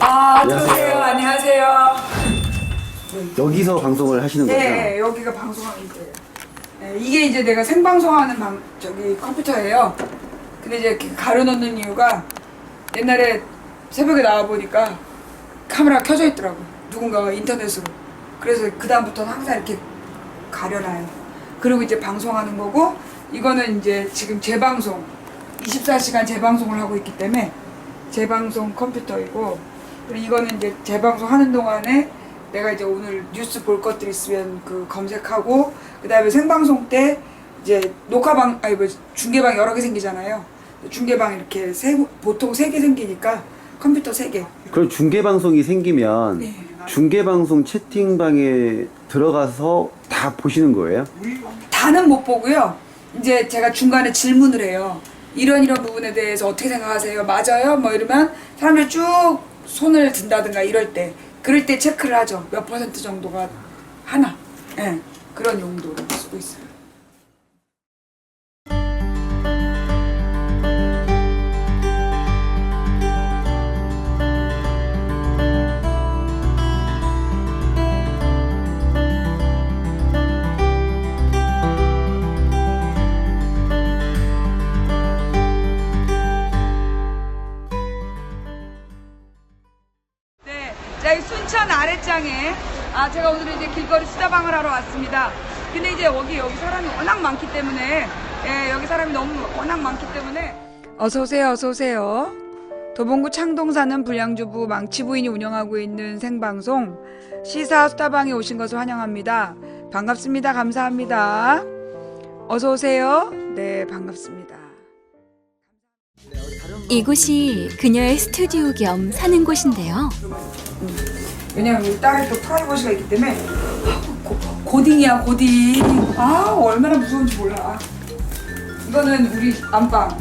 아, 들어오세요. 안녕하세요. 여기서 방송을 하시는 거죠? 네, 여기가 방송하는 데예요. 네, 이게 이제 내가 생방송하는 컴퓨터예요. 근데 이제 이렇게 가려놓는 이유가 옛날에 새벽에 나와 보니까 카메라가 켜져 있더라고. 누군가가 인터넷으로. 그래서 그 다음부터는 항상 이렇게 가려놔요. 그리고 이제 방송하는 거고, 이거는 이제 지금 재방송 24시간 재방송을 하고 있기 때문에 재방송 컴퓨터이고, 그리고 이거는 이제 재방송 하는 동안에 내가 이제 오늘 뉴스 볼 것들 있으면 그 검색하고, 그 다음에 생방송 때 이제 녹화방, 중계방 여러 개 생기잖아요. 중계방 이렇게 보통 3개 생기니까 컴퓨터 3개. 그럼 중계방송이 생기면 네. 중계방송 채팅방에 들어가서 다 보시는 거예요? 다는 못 보고요. 이제 제가 중간에 질문을 해요. 이런 부분에 대해서 어떻게 생각하세요? 맞아요? 뭐 이러면 사람들이 쭉 손을 든다든가 이럴 때, 그럴 때 체크를 하죠. 몇 % 정도가 하나. 네, 그런 용도로 쓰고 있어요. 자, 이 순천 아랫장에 제가 오늘 이제 길거리 수다방을 하러 왔습니다. 근데 이제 여기 사람이 워낙 많기 때문에, 여기 사람이 너무 워낙 많기 때문에 어서 오세요. 도봉구 창동 사는 불량주부 망치 부인이 운영하고 있는 생방송 시사 수다방에 오신 것을 환영합니다. 반갑습니다. 감사합니다. 어서 오세요. 네, 반갑습니다. 이곳이 그녀의 스튜디오 겸 사는 곳인데요. 왜냐면 우리 딸이 또 프라이버시가 있기 때문에 고딩이야, 고딩. 얼마나 무서운지 몰라. 이거는 우리 안방.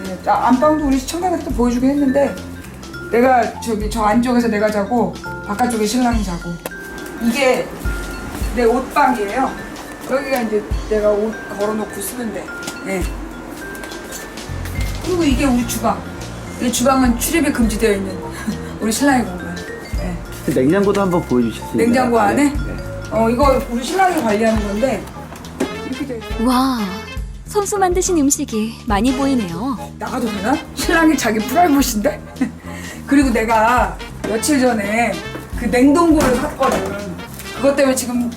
네, 안방도 우리 시청자들한테 보여주긴 했는데, 내가 저 안쪽에서 내가 자고 바깥쪽에 신랑이 자고. 이게 내 옷방이에요. 여기가 이제 내가 옷 걸어놓고 쓰는데. 네. 그리고 이게 우리 주방. 이 주방은 출입이 금지되어 있는 우리 신랑의 공간. 네. 냉장고도 한번 보여주실 수 있나요? 냉장고 안에? 네. 이거 우리 신랑이 관리하는 건데, 이렇게 돼 있어요. 와, 손수 만드신 음식이 많이 보이네요. 나가도 되나? 신랑이 자기 프라이버시인데? 그리고 내가 며칠 전에 그 냉동고를 샀거든. 그것 때문에 지금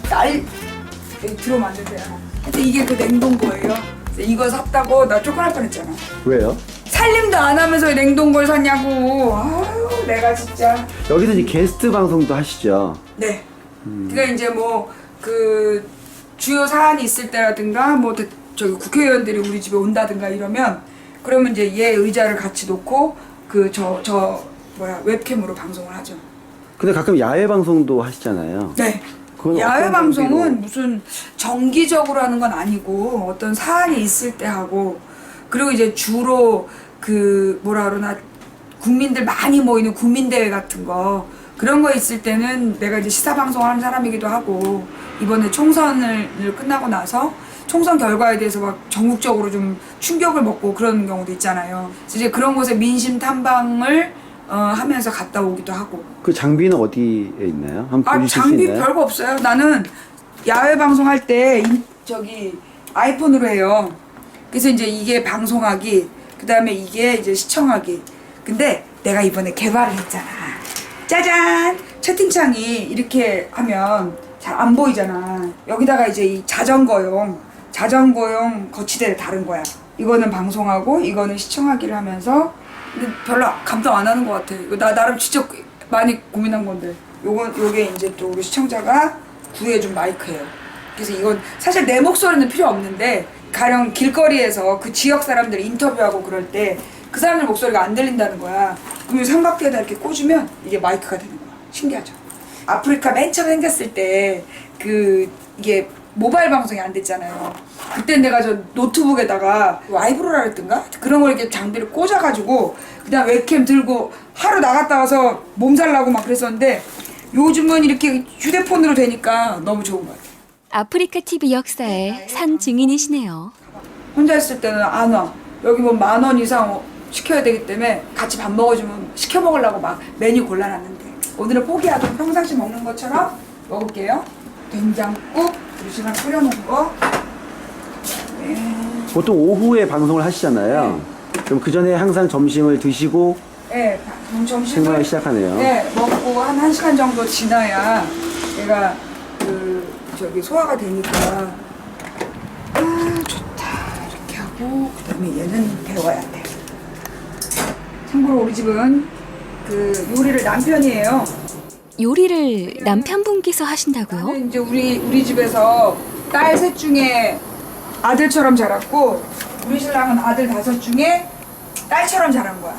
들어오면 안 된대요. 하여튼 이게 그 냉동고예요. 이거 샀다고 나 쫓겨날 뻔했잖아. 왜요? 살림도 안 하면서 왜 냉동고를 샀냐고. 아유, 내가 진짜. 여기서 이제 게스트 방송도 하시죠? 네. 그러니까 이제 뭐 그 주요 사안이 있을 때라든가 뭐 저기 국회의원들이 우리 집에 온다든가 이러면, 그러면 이제 얘 의자를 같이 놓고 그 웹캠으로 방송을 하죠. 근데 가끔 야외 방송도 하시잖아요. 네. 그건 야외 어떤 방송은 장비로? 무슨 정기적으로 하는 건 아니고 어떤 사안이 있을 때 하고, 그리고 이제 주로 그 국민들 많이 모이는 국민대회 같은 거, 그런 거 있을 때는 내가 이제 시사 방송하는 사람이기도 하고, 이번에 총선을 끝나고 나서 총선 결과에 대해서 막 전국적으로 좀 충격을 먹고 그런 경우도 있잖아요. 이제 그런 곳에 민심 탐방을 하면서 갔다 오기도 하고. 그 장비는 어디에 있나요? 한번 보여주실 수 장비 있나요? 별거 없어요. 나는 야외 방송할 때 아이폰으로 해요. 그래서 이제 이게 방송하기, 그 다음에 이게 이제 시청하기. 근데 내가 이번에 개발을 했잖아. 짜잔! 채팅창이 이렇게 하면 잘 안 보이잖아. 여기다가 이제 이 자전거용 거치대를 다른 거야. 이거는 방송하고 이거는 시청하기를 하면서, 근데 별로 감당 안 하는 것 같아. 이거 나름 진짜 많이 고민한 건데. 요게 이제 또 우리 시청자가 구해준 마이크예요. 그래서 이건 사실 내 목소리는 필요 없는데, 가령 길거리에서 그 지역 사람들 인터뷰하고 그럴 때 그 사람들 목소리가 안 들린다는 거야. 그럼 삼각대에다 이렇게 꽂으면 이게 마이크가 되는 거야. 신기하죠? 아프리카 맨 처음 생겼을 때 이게 모바일 방송이 안 됐잖아요. 그때 내가 저 노트북에다가 와이브로라 했던가? 그런 걸 이렇게 장비를 꽂아가지고 그다음 웹캠 들고 하루 나갔다 와서 몸살 나고 막 그랬었는데, 요즘은 이렇게 휴대폰으로 되니까 너무 좋은 것 같아요. 아프리카 TV 역사의 산 증인이시네요. 혼자 있을 때는 안 와. 여기 뭐 10,000원 이상 시켜야 되기 때문에 같이 밥 먹어주면 시켜 먹으려고 막 메뉴 골라놨는데 오늘은 포기하고 평상시 먹는 것처럼 먹을게요. 된장국 우리시랑 끓여놓은 거. 보통 오후에 방송을 하시잖아요. 그럼 그 전에 항상 점심을 드시고 네, 점심을 생방을 시작하네요. 네, 먹고 한 1시간 정도 지나야 얘가 소화가 되니까 좋다 이렇게 하고 그다음에 얘는 데워야 돼. 참고로 우리 집은 요리를 남편이 해요. 요리를 남편분께서 하신다고요? 나는 이제 우리 집에서 딸 셋 중에 아들처럼 자랐고 우리 신랑은 아들 5 중에 딸처럼 자란 거야.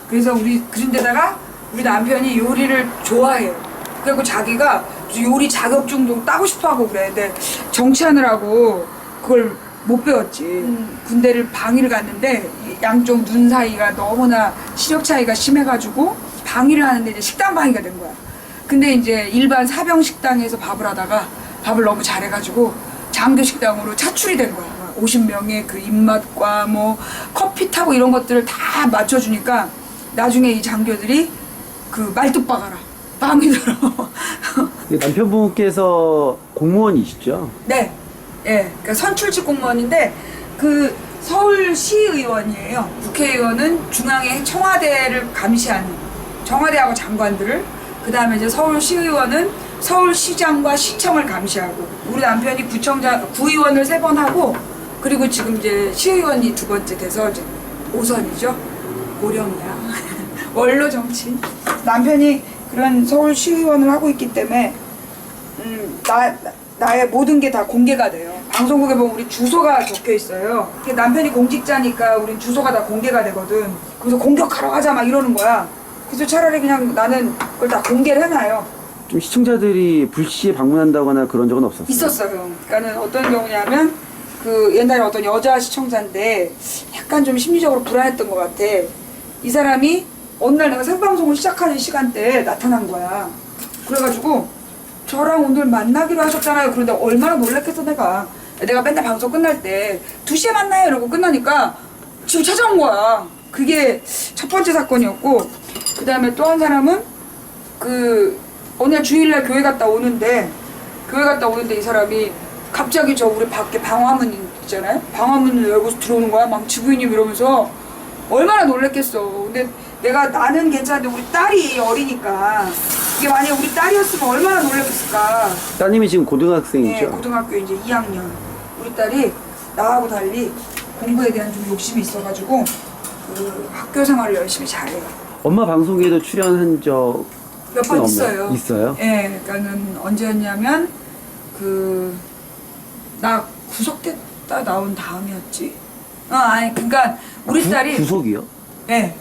그래서 그런데다가 우리 남편이 요리를 좋아해요. 그리고 자기가 요리 자격증도 따고 싶어하고 그래. 근데 정치하느라고 그걸 못 배웠지. 군대를 방위를 갔는데 양쪽 눈 사이가 너무나 시력 차이가 심해가지고 방위를 하는데 이제 식당 방위가 된 거야. 근데 이제 일반 사병 식당에서 밥을 하다가 밥을 너무 잘해가지고 장교 식당으로 차출이 된 거야. 50명의 그 입맛과 뭐 커피 타고 이런 것들을 다 맞춰주니까 나중에 이 장교들이 말뚝 박아라. 마음에 들어. 남편분께서 공무원이시죠? 네. 예. 그러니까 선출직 공무원인데 서울시의원이에요. 국회의원은 중앙의 청와대를 감시하는 청와대하고 장관들을 그다음에 이제 서울시의원은 서울시장과 시청을 감시하고 우리 남편이 구의원을 3번 하고 그리고 지금 이제 시의원이 2번째 돼서 이제 5선이죠. 고령이야. 원로 정치. 남편이 그런 서울시의원을 하고 있기 때문에 나의 모든 게 다 공개가 돼요. 방송국에 보면 우리 주소가 적혀 있어요. 남편이 공직자니까 우린 주소가 다 공개가 되거든. 그래서 공격하러 가자 막 이러는 거야. 그래서 차라리 그냥 나는 그걸 다 공개를 해놔요. 좀 시청자들이 불시에 방문한다거나 그런 적은 없었어요? 있었어요. 그러니까는 어떤 경우냐면 옛날에 어떤 여자 시청자인데 약간 좀 심리적으로 불안했던 것 같아. 이 사람이 어느 날 내가 생방송을 시작하는 시간대에 나타난 거야. 그래가지고 저랑 오늘 만나기로 하셨잖아요. 그런데 얼마나 놀랐겠어 내가. 내가 맨날 방송 끝날 때 2시에 만나요 이러고 끝나니까 집에 찾아온 거야. 그게 첫 번째 사건이었고 그 다음에 또 한 사람은 어느 날 주일날 교회 갔다 오는데 이 사람이 갑자기 우리 밖에 방화문 있잖아요. 방화문을 열고 들어오는 거야. 막 지부인님 이러면서 얼마나 놀랬겠어. 근데 나는 괜찮은데 우리 딸이 어리니까 이게 만약에 우리 딸이었으면 얼마나 놀랬을까. 따님이 지금 고등학생이죠? 네, 고등학교 이제 2학년. 우리 딸이 나하고 달리 공부에 대한 좀 욕심이 있어가지고 학교 생활을 열심히 잘해요. 엄마 방송에도 출연한 적 몇 번 있어요. 있어요? 네, 그러니까는 언제였냐면 나 구속됐다 나온 다음이었지. 아니 그러니까 우리 딸이 구속이요? 네.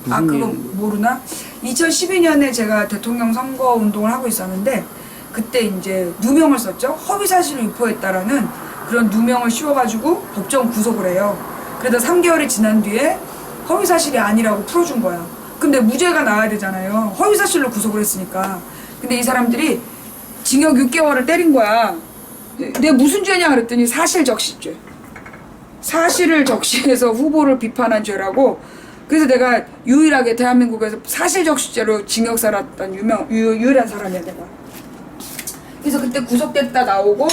무슨 그거 일? 모르나? 2012년에 제가 대통령 선거 운동을 하고 있었는데 그때 이제 누명을 썼죠. 허위 사실을 유포했다라는 그런 누명을 씌워가지고 법정 구속을 해요. 그러다 3개월이 지난 뒤에 허위 사실이 아니라고 풀어준 거야. 근데 무죄가 나와야 되잖아요. 허위 사실로 구속을 했으니까. 근데 이 사람들이 징역 6개월을 때린 거야. 내가 무슨 죄냐 그랬더니 사실적시죄. 사실을 적시해서 후보를 비판한 죄라고. 그래서 내가 유일하게 대한민국에서 사실적시죄로 징역 살았던 유일한 사람이야 내가. 그래서 그때 구속됐다 나오고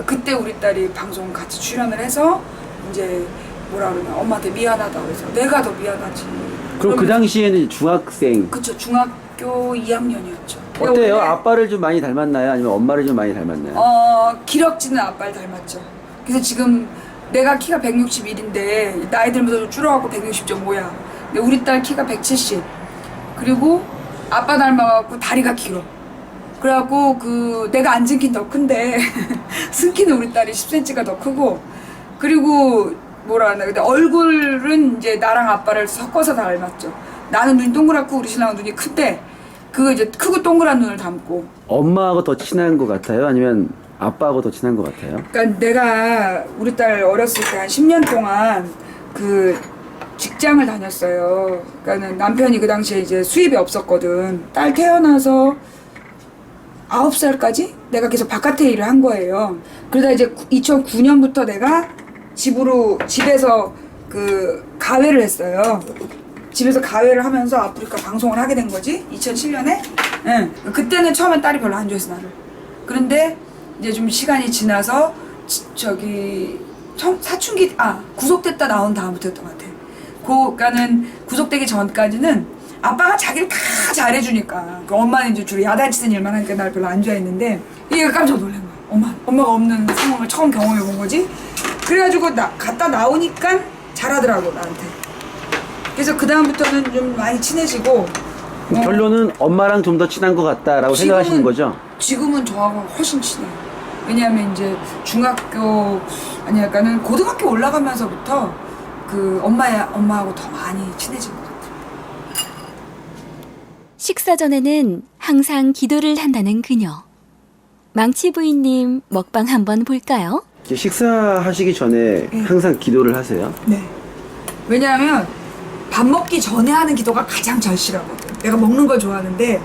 그때 우리 딸이 방송 같이 출연을 해서 이제 뭐라 그러냐 엄마한테 미안하다고 해서 내가 더 미안하지. 그럼 그 당시에는 중학생. 그쵸, 중학교 2학년이었죠. 어때요? 아빠를 좀 많이 닮았나요? 아니면 엄마를 좀 많이 닮았나요? 기럭지는 아빠를 닮았죠. 그래서 지금 내가 키가 161인데 나이 들면서 좀 줄어갖고 160.5야. 근데 우리 딸 키가 170. 그리고 아빠 닮아갖고 다리가 길어. 그래갖고 내가 앉은 키는 더 큰데 승키는 우리 딸이 10cm가 더 크고 그리고 뭐라 하나 근데 얼굴은 이제 나랑 아빠를 섞어서 닮았죠. 나는 눈이 동그랗고 우리 신랑은 눈이 큰데 그거 이제 크고 동그란 눈을 닮고. 엄마하고 더 친한 것 같아요? 아니면 아빠하고 더 친한 것 같아요? 그러니까 내가 우리 딸 어렸을 때 한 10년 동안 직장을 다녔어요. 그러니까는 남편이 그 당시에 이제 수입이 없었거든. 딸 태어나서 9살까지 내가 계속 바깥에 일을 한 거예요. 그러다 이제 2009년부터 내가 집에서 가회를 했어요. 집에서 가회를 하면서 아프리카 방송을 하게 된 거지. 2007년에. 응. 그때는 처음엔 딸이 별로 안 좋아했어 나를. 그런데 이제 좀 시간이 지나서 사춘기 구속됐다 나온 다음부터였던 것 같아. 그러니까는 구속되기 전까지는 아빠가 자기를 다 잘해주니까 그 엄마는 이제 주로 야단치는 일만 하니까 날 별로 안 좋아했는데 얘가 깜짝 놀란 거야. 엄마가 없는 상황을 처음 경험해 본 거지. 그래가지고 갔다 나오니까 잘하더라고 나한테. 그래서 그 다음부터는 좀 많이 친해지고. 결론은 엄마랑 좀 더 친한 것 같다라고 생각하시는 거죠? 지금은 저하고 훨씬 친해요. 왜냐하면 이제 중학교 그러니까는 고등학교 올라가면서부터 그 엄마하고 더 많이 친해진 것 같아요. 식사 전에는 항상 기도를 한다는 그녀. 망치 부인님 먹방 한번 볼까요? 식사하시기 전에 항상 기도를 하세요? 네. 왜냐하면 밥 먹기 전에 하는 기도가 가장 절실하거든. 내가 먹는 걸 좋아하는데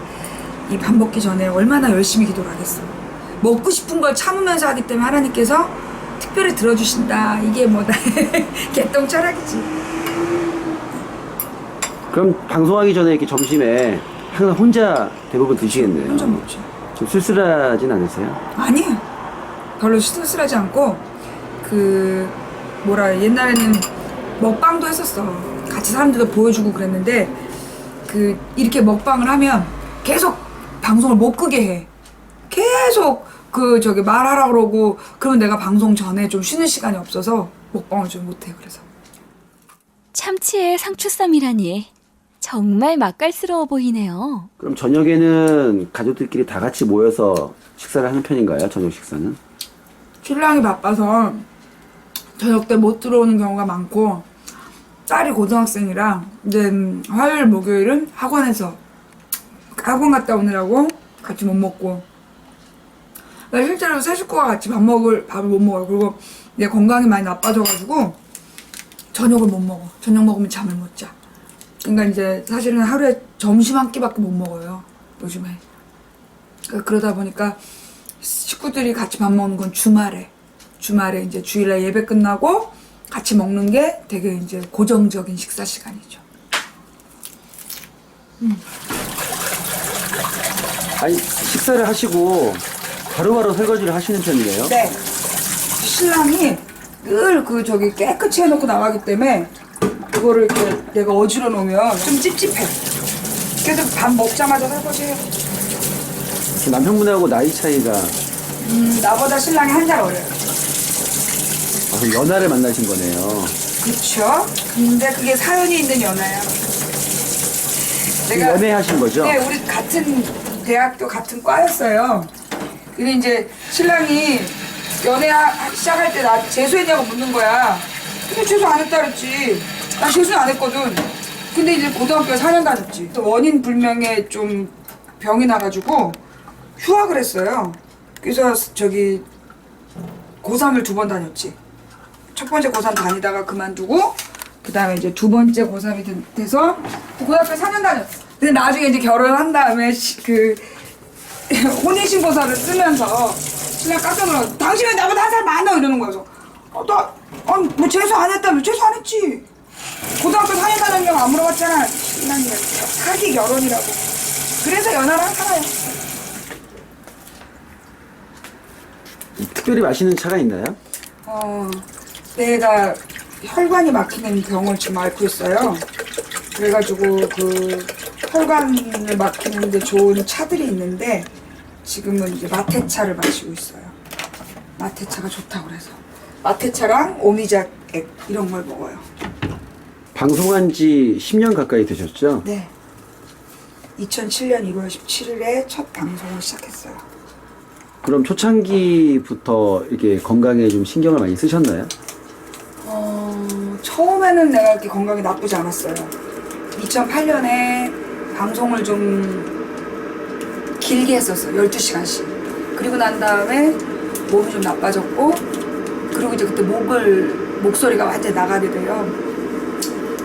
이 밥 먹기 전에 얼마나 열심히 기도를 하겠어. 먹고 싶은 걸 참으면서 하기 때문에 하나님께서 특별히 들어주신다. 이게 뭐다. 개똥 철학이지. 그럼 방송하기 전에 이렇게 점심에 항상 혼자 대부분 드시겠네요. 혼자 먹지. 좀 쓸쓸하진 않으세요? 아니에요. 별로 쓸쓸하지 않고 옛날에는 먹방도 했었어. 같이 사람들도 보여주고 그랬는데 이렇게 먹방을 하면 계속 방송을 못 끄게 해. 계속 말하라 그러고 그러면 내가 방송 전에 좀 쉬는 시간이 없어서 먹방을 좀 못해. 그래서 참치의 상추쌈이라니 정말 맛깔스러워 보이네요. 그럼 저녁에는 가족들끼리 다 같이 모여서 식사를 하는 편인가요? 저녁 식사는? 신랑이 바빠서 저녁 때 못 들어오는 경우가 많고 딸이 고등학생이라 이제 화요일 목요일은 학원 갔다 오느라고 같이 못 먹고 실제로 세 식구가 같이 밥을 못 먹어요. 그리고 내 건강이 많이 나빠져가지고 저녁을 못 먹어. 저녁 먹으면 잠을 못 자. 그러니까 이제 사실은 하루에 점심 한 끼밖에 못 먹어요. 요즘에. 그러다 보니까 식구들이 같이 밥 먹는 건 주말에 이제 주일날 예배 끝나고 같이 먹는 게 되게 이제 고정적인 식사 시간이죠. 아니, 식사를 하시고 바로바로 설거지를 하시는 편이에요? 네. 신랑이 늘 깨끗이 해놓고 나가기 때문에 그거를 이렇게 내가 어지러 놓으면 좀 찝찝해. 그래서 밥 먹자마자 설거지해요. 남편분하고 나이 차이가 나보다 신랑이 한 살 어려요. 그럼 연하를 만나신 거네요. 그쵸? 근데 그게 사연이 있는 연하야. 연애하신 거죠? 네, 우리 같은 대학교 같은 과였어요. 근데 이제 신랑이 연애 시작할 때 나 재수했냐고 묻는 거야. 근데 재수 안 했다 그랬지. 나 재수는 안 했거든. 근데 이제 고등학교에 4년 다녔지. 원인 불명의 좀 병이 나가지고 휴학을 했어요. 그래서 고3을 2번 다녔지. 첫 번째 고3 다니다가 그만두고 그 다음에 이제 두 번째 고3이 돼서 고등학교 4년 다녔어. 근데 나중에 이제 결혼한 다음에 혼인신고서를 쓰면서 신랑 깜짝 놀라서 당신은 나보다 한 살 많아 이러는 거야. 그래서 뭐 재수 안 했다며. 재수 안 했지. 고등학교 4년 다녔냐고 안 물어봤잖아. 신랑이 사기 결혼이라고. 그래서 연하를 살아요. 특별히 마시는 차가 있나요? 내가 혈관이 막히는 병을 지금 앓고 있어요. 그래가지고 혈관을 막히는데 좋은 차들이 있는데 지금은 이제 마테차를 마시고 있어요. 마테차가 좋다고 그래서 마테차랑 오미자액 이런 걸 먹어요. 방송한 지 10년 가까이 되셨죠? 네. 2007년 1월 17일에 첫 방송을 시작했어요. 그럼 초창기부터 이렇게 건강에 좀 신경을 많이 쓰셨나요? 처음에는 내가 이렇게 건강이 나쁘지 않았어요. 2008년에 방송을 좀 길게 했었어요. 12시간씩. 그리고 난 다음에 몸이 좀 나빠졌고, 그리고 이제 그때 목소리가 완전히 나가게 돼요.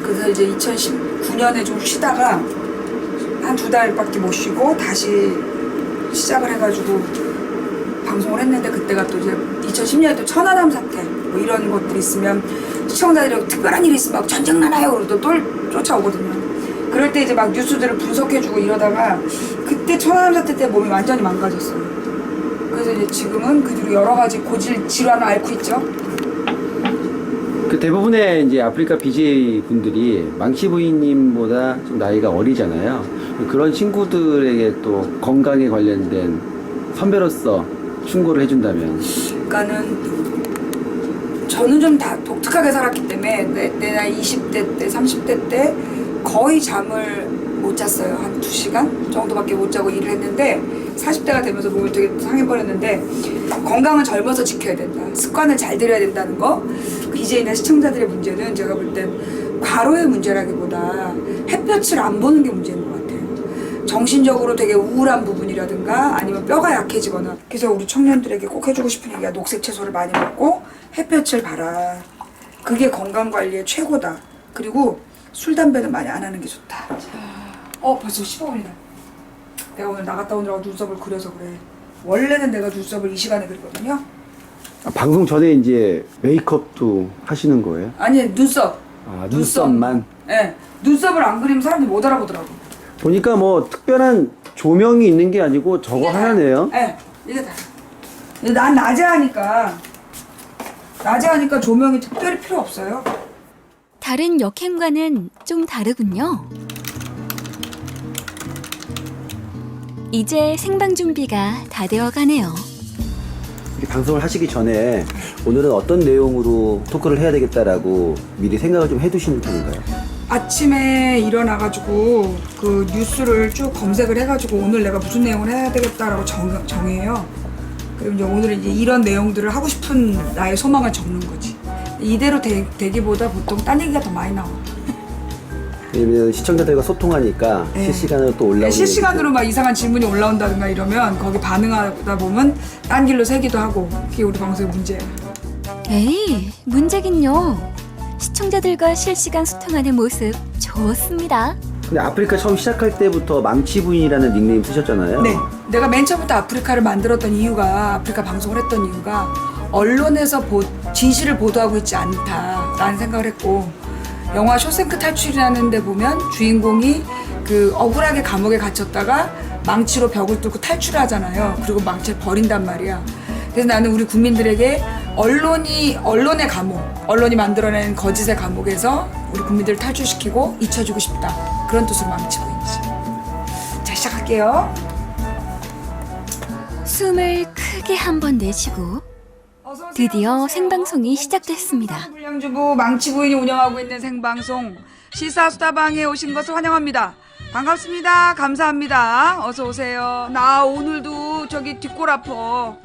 그래서 이제 2019년에 좀 쉬다가 한 2달밖에 못 쉬고 다시 시작을 해가지고 방송을 했는데, 그때가 또 이제 2010년에 또 천안함 사태 뭐 이런 것들이 있으면 시청자들이 특별한 일이 있으면 막 전쟁 나나요? 그러고 또 쫓아오거든요. 그럴 때 이제 막 뉴스들을 분석해주고 이러다가 그때 천안함 사태 때 몸이 완전히 망가졌어요. 그래서 이제 지금은 그 뒤로 여러 가지 고질 질환을 앓고 있죠. 그 대부분의 이제 아프리카 BJ 분들이 망치 부인님보다 좀 나이가 어리잖아요. 그런 친구들에게 또 건강에 관련된 선배로서 충고를 해준다면. 그러니까는 저는 좀 다 독특하게 살았기 때문에 내 나이 20대 때, 30대 때 거의 잠을 못 잤어요. 한 2시간 정도밖에 못 자고 일을 했는데 40대가 되면서 몸을 되게 상해버렸는데 건강은 젊어서 지켜야 된다. 습관을 잘 들여야 된다는 거. BJ나 시청자들의 문제는 제가 볼 땐 과로의 문제라기보다 햇볕을 안 보는 게 문제인 것 같아요. 정신적으로 되게 우울한 부분이라든가 아니면 뼈가 약해지거나. 그래서 우리 청년들에게 꼭 해주고 싶은 얘기가 녹색 채소를 많이 먹고 햇볕을 봐라. 그게 건강관리의 최고다. 그리고 술, 담배는 많이 안 하는 게 좋다. 벌써 15분이다. 내가 오늘 나갔다 오느라고 눈썹을 그려서 그래. 원래는 내가 눈썹을 이 시간에 그리거든요. 방송 전에 이제 메이크업도 하시는 거예요? 아니, 눈썹. 아, 눈썹만? 네. 눈썹을 안 그리면 사람들이 못 알아보더라고. 보니까 뭐 특별한 조명이 있는 게 아니고 저거 하나네요. 네. 이게 다. 난 낮에 하니까 조명이 특별히 필요 없어요. 다른 역행과는 좀 다르군요. 이제 생방 준비가 다 되어 가네요. 이렇게 방송을 하시기 전에 오늘은 어떤 내용으로 토크를 해야 되겠다라고 미리 생각을 좀 해두시는 편인가요? 아침에 일어나가지고 그 뉴스를 쭉 검색을 해가지고 오늘 내가 무슨 내용을 해야 되겠다라고 정해요. 그리고 이제 오늘은 이제 이런 내용들을 하고 싶은 나의 소망을 적는 거지. 이대로 되기보다 보통 딴 얘기가 더 많이 나와. 왜냐면 시청자들과 소통하니까 네. 실시간으로 또 올라오는 실시간으로 막 이상한 질문이 올라온다든가 이러면 거기 반응하다 보면 딴 길로 새기도 하고. 그게 우리 방송의 문제야. 에이, 문제긴요. 시청자들과 실시간 소통하는 모습 좋습니다. 근데 아프리카 처음 시작할 때부터 망치 부인이라는 닉네임 쓰셨잖아요. 네. 내가 맨 처음부터 아프리카를 만들었던 이유가, 아프리카 방송을 했던 이유가 언론에서 진실을 보도하고 있지 않다라는 생각을 했고, 영화 쇼생크 탈출이라는 데 보면 주인공이 그 억울하게 감옥에 갇혔다가 망치로 벽을 뚫고 탈출을 하잖아요. 그리고 망치를 버린단 말이야. 그래서 나는 우리 국민들에게 언론의 감옥, 언론이 만들어낸 거짓의 감옥에서 우리 국민들을 탈출시키고 잊혀주고 싶다. 그런 뜻으로 망치 부인이지. 자, 시작할게요. 숨을 크게 한번 내쉬고 드디어 생방송이 시작됐습니다. 불량주부 망치 부인이 운영하고 있는 생방송 시사수다방에 오신 것을 환영합니다. 반갑습니다. 감사합니다. 어서 오세요. 나 오늘도 저기 뒷골 아파.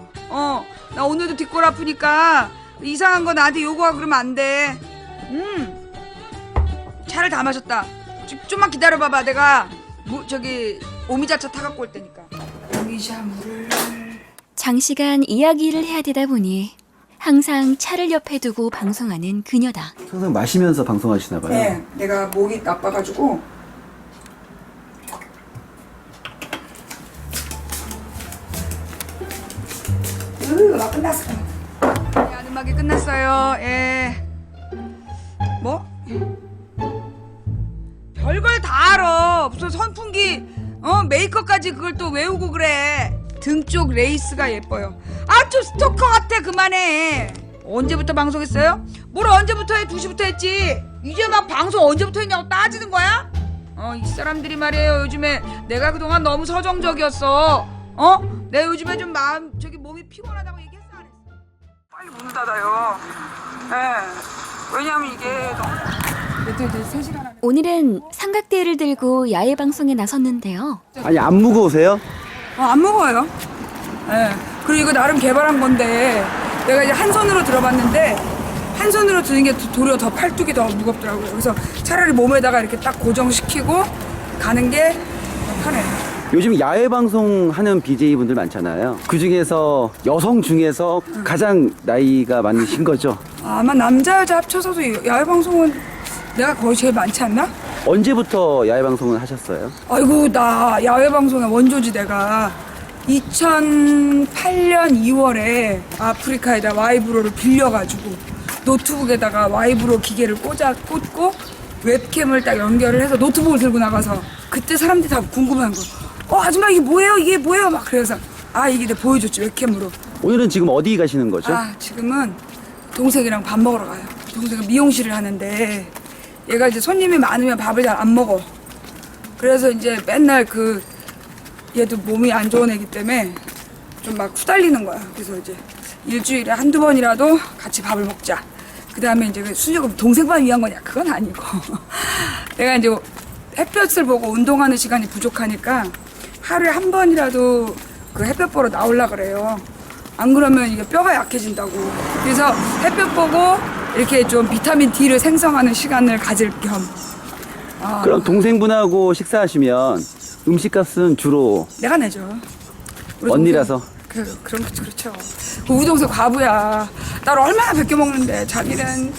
나 오늘도 뒷골 아프니까 이상한 거 나한테 요구하고 그러면 안 돼. 차를 다 마셨다. 좀만 기다려봐봐. 내가 오미자차 타갖고 올 테니까. 오미자 물을. 장시간 이야기를 해야 되다 보니 항상 차를 옆에 두고 방송하는 그녀다. 항상 마시면서 방송하시나 봐요. 네, 내가 목이 나빠가지고. 나 끝났어. 네, 음악이 끝났어요. 예. 뭐? 별걸 다 알아. 무슨 선풍기, 메이크업까지 그걸 또 외우고 그래. 등 쪽 레이스가 예뻐요. 아, 좀 스토커 같아. 그만해. 언제부터 방송했어요? 뭘 언제부터 해? 2시부터 했지. 이제 막 방송 언제부터 했냐고 따지는 거야? 이 사람들이 말이에요. 요즘에 내가 그동안 너무 서정적이었어. 내가 요즘에 좀 몸이 피곤하다고 얘기했어, 안 했어? 빨리 문 닫아요. 네. 왜냐면 이게 너무 3시간 안에. 오늘은 삼각대를 들고 야외 방송에 나섰는데요. 아니 안 무거우세요? 안 먹어요. 예. 그리고 이거 나름 개발한 건데 내가 이제 한 손으로 들어봤는데 한 손으로 드는 게 도리어 더 팔뚝이 더 무겁더라고요. 그래서 차라리 몸에다가 이렇게 딱 고정시키고 가는 게 더 편해요. 요즘 야외 방송 하는 BJ 분들 많잖아요. 그 중에서 여성 중에서 가장 나이가 많으신 거죠? 아마 남자 여자 합쳐서도 야외 방송은 내가 거의 제일 많지 않나? 언제부터 야외 방송을 하셨어요? 아이고, 나 야외 방송의 원조지. 내가 2008년 2월에 아프리카에다 와이브로를 빌려가지고 노트북에다가 와이브로 기계를 꽂고 웹캠을 딱 연결을 해서 노트북을 들고 나가서 그때 사람들이 다 궁금한 거. 아줌마 이게 뭐예요? 이게 뭐예요? 막 그래서 이게 내가 보여줬지 웹캠으로. 오늘은 지금 어디 가시는 거죠? 지금은 동생이랑 밥 먹으러 가요. 동생은 미용실을 하는데 얘가 이제 손님이 많으면 밥을 잘 안 먹어. 그래서 이제 맨날 얘도 몸이 안 좋은 애기 때문에 좀 막 후달리는 거야. 그래서 이제 일주일에 한두 번이라도 같이 밥을 먹자. 그 다음에 이제 수족은 동생만 위한 거냐? 그건 아니고. 내가 이제 햇볕을 보고 운동하는 시간이 부족하니까 하루에 한 번이라도 그 햇볕 보러 나오려 그래요. 안 그러면 이게 뼈가 약해진다고. 그래서 햇볕 보고 이렇게 좀 비타민 D를 생성하는 시간을 가질 겸. 그럼 동생분하고 식사하시면 음식값은 주로 내가 내죠. 우리 언니라서? 그렇죠. 우리 동생 과부야. 나를 얼마나 베껴 먹는데 자기는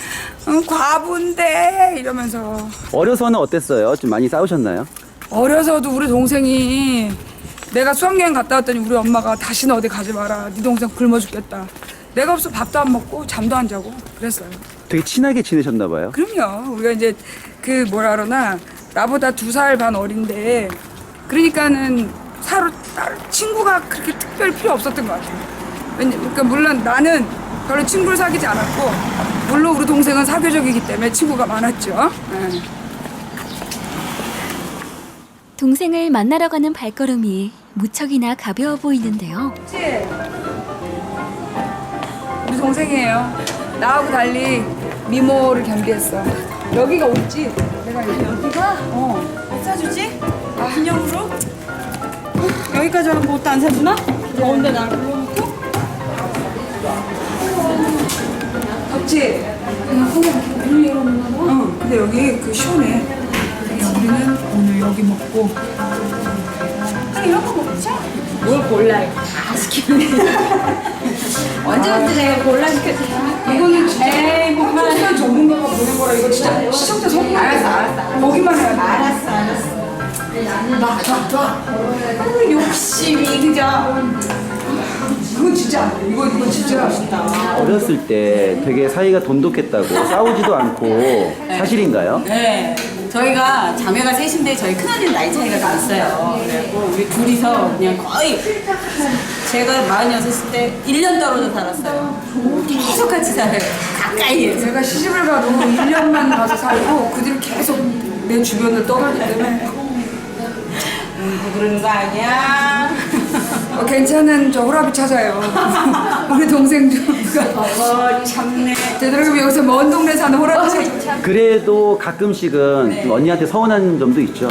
과부인데 이러면서. 어려서는 어땠어요? 좀 많이 싸우셨나요? 어려서도 우리 동생이 내가 수학여행 갔다 왔더니 우리 엄마가 다시는 어디 가지 마라. 네 동생 굶어 죽겠다. 내가 없어 밥도 안 먹고 잠도 안 자고 그랬어요. 되게 친하게 지내셨나 봐요. 그럼요. 우리가 이제 뭐라 그러나 나보다 2살 반 어린데 그러니까는 친구가 그렇게 특별히 필요 없었던 것 같아요. 그러니까 물론 나는 별로 친구를 사귀지 않았고 물론 우리 동생은 사교적이기 때문에 친구가 많았죠. 네. 동생을 만나러 가는 발걸음이 무척이나 가벼워 보이는데요. 그치? 우리 동생이에요. 나하고 달리 미모를 겸비했어. 여기가 옳지? 내가 여기가? 못 사주지? 기념으로? 여기까지 하면 뭐 안 사주나? 더운데 날 불러놓고? 덥지? 응. 근데 여기 시원해. 우리는 오늘 여기 먹고. 이런 거 먹자. 뭘 골라? 다 시키네. 언제부터 내가 골라 시켰지? 이거는 진짜 에이, 뭐만. 시간 전문가가 보낸 거라 이거 진짜 시청자 선물. 알았어. 보기만 해야 돼. 알았어. 욕심이 그죠? 이건 진짜 안 돼. 이건 진짜. 어렸을 때 되게 사이가 돈독했다고 싸우지도 않고 사실인가요? 네. 저희가 자매가 셋인데 저희 큰언니는 나이 차이가 좀 있어요. 그래갖고 우리 둘이서 그냥 거의 제가 46일 때 1년 떨어져 살았어요. 계속 같이 살아요. 가까이에서. 제가 시집을 가도 1년만 가서 살고 그 뒤로 계속 내 주변을 떠나기 때문에 그러는 거 아니야? 괜찮은 저 호랍이 찾아요. 우리 동생 좀 참네. 되도록이면 여기서 먼 동네 사는 호랍이 찾아. 그래도 가끔씩은 좀 언니한테 서운한 점도 있죠.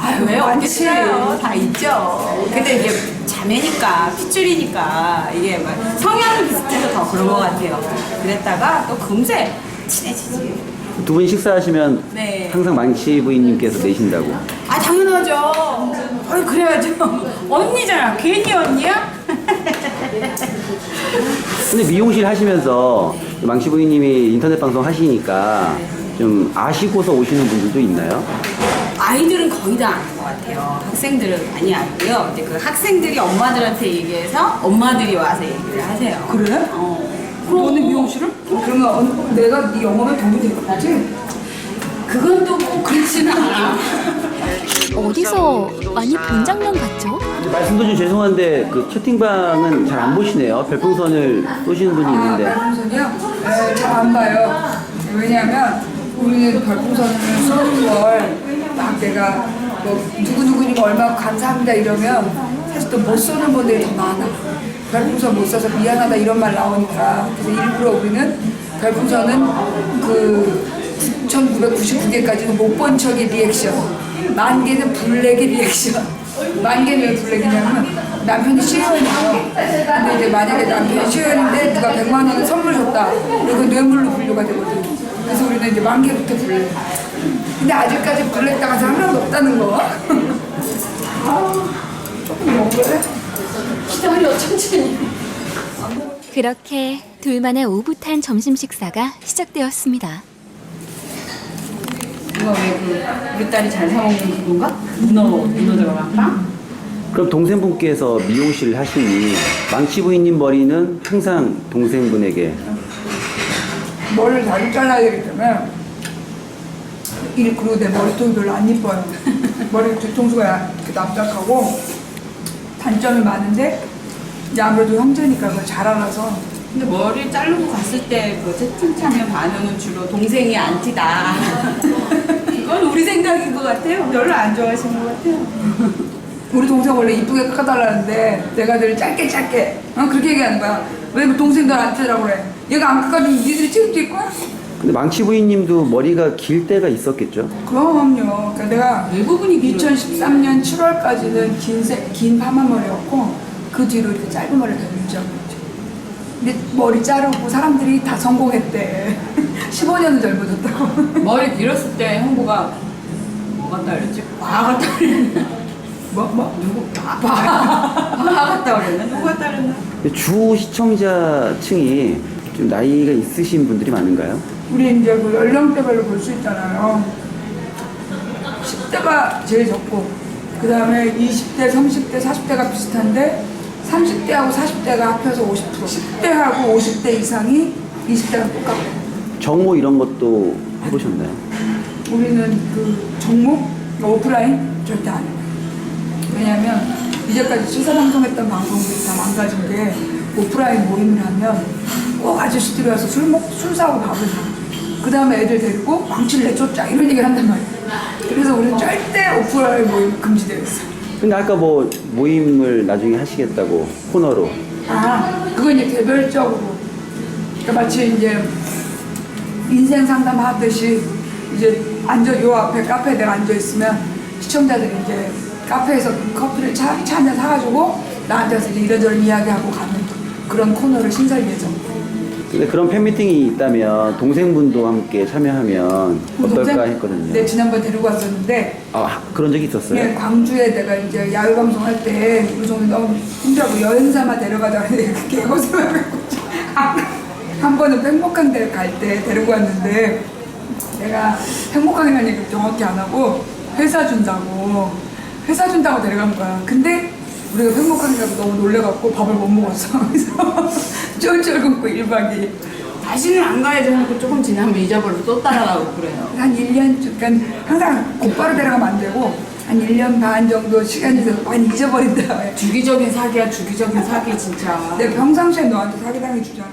아유, 왜 없겠어요? 다 있죠. 근데 이게 자매니까, 핏줄이니까, 이게 막 성향이 비슷해서 더 그런 것 같아요. 그랬다가 또 금세 친해지지. 두 분이 식사하시면 네. 항상 망치 부인님께서 내신다고. 아, 당연하죠. 아유, 그래야죠. 언니잖아. 괜히 언니야? 근데 미용실 하시면서 망치 부인님이 인터넷 방송 하시니까 좀 아시고서 오시는 분들도 있나요? 아이들은 거의 다 아는 것 같아요. 학생들은 많이 알고요. 근데 그 학생들이 엄마들한테 얘기해서 엄마들이 와서 얘기를 하세요. 그래? 너네 미용실을? 그러면 내가 네 영업에 도움이 되겠지? 그건 또 꼭 그렇지는 않아. 어디서 많이 본 장면 같죠? 말씀도 좀 죄송한데 그 채팅방은 잘 안 보시네요. 별풍선을 쏘시는 분이 있는데. 별풍선이요? 네, 잘 안 봐요. 왜냐하면 우리는 별풍선을 쏘는 걸 막 내가 뭐 누구누구니까 얼마 감사합니다 이러면 사실 또 못 쏘는 분들이 더 많아. 별풍선 못 쏴서 미안하다 이런 말 나오니까 그래서 일부러 우리는 별풍선은 그 9,999개까지는 못 본 척의 리액션, 10,000개는 블랙의 리액션. 10,000개는 왜 블랙이냐면 남편이 시의원이에요. 근데 이제 만약에 남편이 시의원인데 누가 100만 원을 선물 줬다. 그리고 뇌물로 분류가 되거든. 그래서 우리는 이제 10,000개부터 블랙. 근데 아직까지 블랙 당한 사람 한 명도 없다는 거. 조금 먹을래? 기다려, 천천히. 그렇게 둘만의 오붓한 점심 식사가 시작되었습니다. 이거 왜 우리 딸이 잘 사먹는 그건가? 문어 들어간 빵? 그럼 동생분께서 미용실을 하시니 망치 부인님 머리는 항상 동생분에게 머리를 다리 잘라야 되기 때문에 그리고 내 머리통이 별로 안 이뻐요. 머리 뒤통수가 이렇게 납작하고 단점이 많은데 이제 아무래도 형제니까 그걸 잘 알아서. 근데 머리 자르고 갔을 때 뭐 채팅창의 반응은 주로 동생이 안티다. 그건 우리 생각인 것 같아요. 별로 안 좋아하시는 것 같아요. 우리 동생 원래 이쁘게 깎아달라는데 내가 늘 짧게 그렇게 얘기하는 거야. 왜 동생들 안 뜨라고 그래. 얘가 안 깎아주면 니들이 책임질 거야? 근데 망치 부인님도 머리가 길 때가 있었겠죠? 그럼요. 그러니까 내가 대부분이 2013년 7월까지는 긴 파마 머리였고 그 뒤로 이렇게 짧은 머리를 계속 유지하고 있죠. 근데 머리 자르고 사람들이 다 성공했대. 15년은 젊어졌다고. 머리 길었을 때 형부가 뭐 같다 그랬지? 과 같다 그랬나? 누구? 과 같다 그랬나? 누구 같다 그랬나? 주 시청자층이 좀 나이가 있으신 분들이 많은가요? 우리 이제 그 연령대별로 볼 수 있잖아요. 10대가 제일 적고, 그 다음에 20대, 30대, 40대가 비슷한데, 30대하고 40대가 합해서 50%. 10대하고 50대 이상이 20대랑 똑같아요. 정모 이런 것도 해보셨나요? 우리는 그 종목, 오프라인 절대 안 해요. 왜냐면 이제까지 시사방송했던 방송들이 다 망가진 게 오프라인 모임을 하면 꼭 아저씨들이 와서 술 사고 밥을 사. 그 다음에 애들 데리고 망치를 내쫓자 이런 얘기를 한단 말이에요. 그래서 우리는 절대 오프라인 모임 금지되어 있어요. 근데 아까 뭐 모임을 나중에 하시겠다고 코너로. 그건 이제 개별적으로. 그러니까 마치 이제 인생 상담하듯이 이제 요 앞에 카페에 내가 앉아있으면 시청자들이 이제 카페에서 커피를 차 한 잔 사가지고 나한테서 이제 이런저런 이야기하고 가는 그런 코너를 신설 예정. 근데 그런 팬미팅이 있다면 동생분도 함께 참여하면 어떨까 했거든요. 네, 지난번 데리고 왔었는데 아, 그런 적이 있었어요? 네, 광주에 내가 이제 야외 방송할 때 우리 동생 너무 힘들고 여행사만 데려가자 그랬는데 개고생하고 한 번은 행복한 데 갈 때 데리고 왔는데 내가 행복하게라는 얘기를 정확히 안 하고 회사 준다고 데려간 거야. 근데 우리가 행복하게 가고 너무 놀래갖고 밥을 못 먹었어. 그래서 쫄쫄 굶고 1박 2일. 다시는 안 가야지 하고 조금 지나면 잊어버리고 또 따라가고 그래요. 한 1년, 그러니까 항상 곧바로 데려가면 안 되고 한 1년 반 정도 시간이 돼서 많이 잊어버린 다음에 주기적인 사기야, 주기적인 사기 진짜. 내가 평상시에 너한테 사기당해 주잖아.